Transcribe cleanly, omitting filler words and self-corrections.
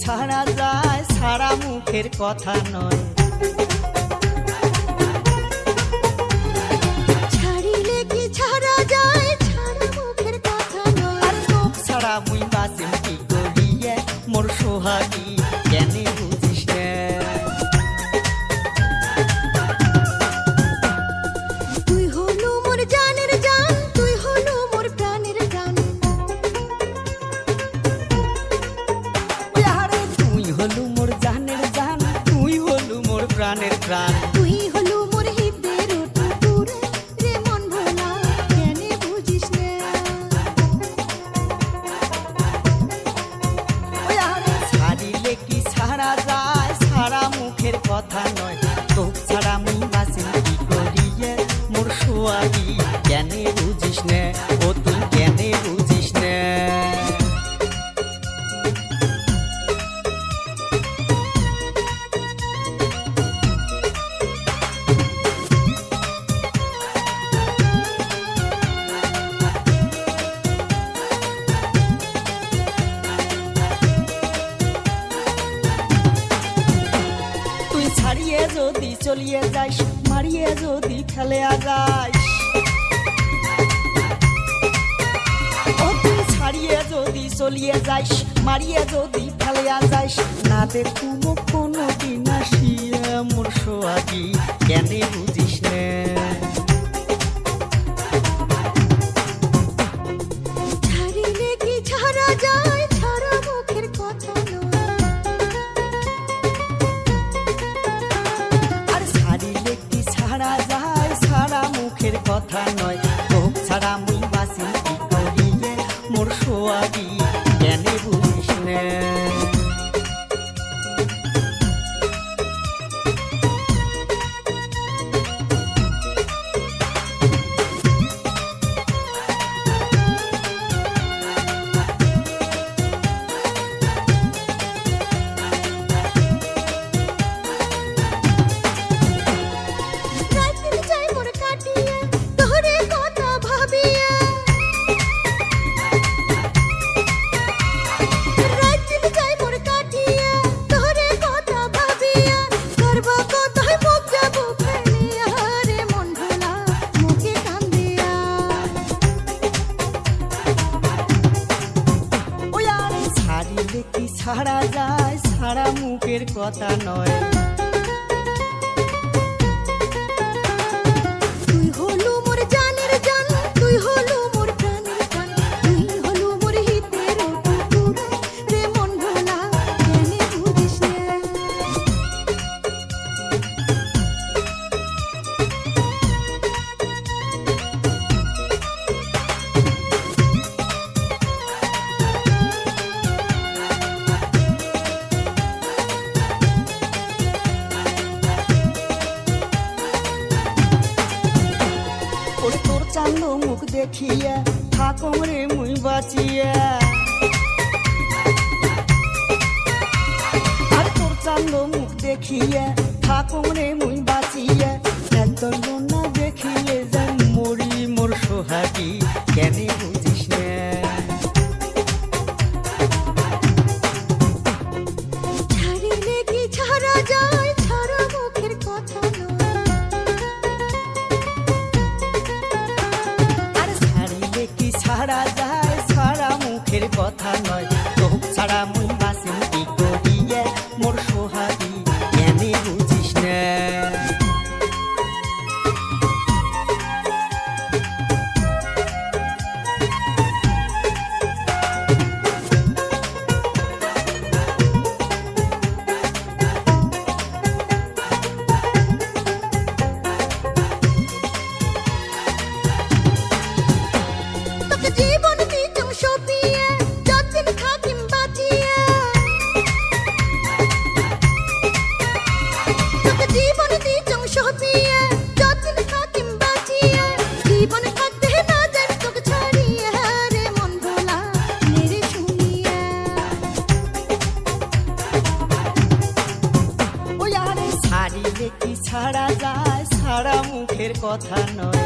ছাড়া যায় ছাড়া মুখের কথা নয়। ছাড়িলে কি ছাড়া যায় ছাড়া মুখের কথা নয়। আর তোক ছাড়া মুই বাঁচিম কি করিয়ে মোর সোহাগী কেনে বুঝিস না। তুই হলু মোর জানের জান, তুই হলু মোর প্রাণের প্রাণ। আরে তুই হলু মোর জানের জান, তুই হলু মোর প্রাণের প্রাণ। তুই হলু মোর হৃদের টুকুরে রে মন ভোলা কেনে বুঝিস না। আরে ছাড়িলে কি ছাড়া যায় ছাড়া মুখের কথা নয়। তোক ছাড়া মুই বাঁচিম কি করিয়ে মোর সোহাগী কেনে বুঝিস না। ও তুই কেনে বুঝিস না। তুই ছাড়িয়ে যদি চলিয়ে যাইস মারিয়ে যদি ফেলে যাইস। ও তুই ছাড়িয়ে যদি চলিয়ে যাইস মারিয়ে যদি ফেলে যাইস। না দেখুম কোনো দিন আসিয়া মোর সোহাগী কেনে বুঝিস না। ছাড়িলে কি ছাড়া যায় ছাড়া মুখের কথা নয়। আর ছাড়িলে কি ছাড়া যায় ছাড়া মুখের কথা নয়। তোক ছাড়া মুই বাঁচিম কি করিয়ে মোর সোহাগী কেনে বুঝিস না। রাইতে যাই মোর কাটিয়ে তোরে কথা ভাবিয়া। রাইতে যাই মোর কাটিয়ে তোরে কথা ভাবিয়া। করব কোথায় মুখ যাব ফেলিয়া রে মন ভোলা মুখে কান্দিয়া। ওই আরে ছাড়িলে কি ছাড়া যায় ছাড়া মুখের কথা নয়। তুই হলু মোর জানের জান, তুই হলু মোর প্রাণের প্রাণ। তুই হলু মোর হৃদের টুকুরে রে মন ভোলা কেনে বুঝিস না। ওরে তোর চান্দ মুখ দেখিয়া থাকম রে মুই বাঁচিয়া। আর তোর চান্দ মুখ দেখিয়া থাকম রে মুই বাঁচিয়া। একদম না দেখিলে যাই মরি মোর সোহাগী কেনে বুঝিস না। ছাড়িলে কি ছাড়া যায় ছাড়া মুখের কথা নয়। আর ছাড়িলে কি ছাড়া যায় ছাড়া মুখের কথা নয়। তোক ছাড়া মুই বাঁচিম কি করিয়ে মোর সোহাগী কেনে বুঝিস না। তোকে জীবন দিতাম সপিয়ে যতদিন থাকিম বাঁচিয়ে। তোকে জীবন দিতাম সপিয়ে যতদিন থাকিম বাঁচিয়ে। জীবন থাকতে না যাই তোকে ছাড়িয়ে রে মন ভোলা মেরে শুনিয়ে। ওই আরে ছাড়িলে কি ছাড়া যায় ছাড়া মুখের কথা নয়।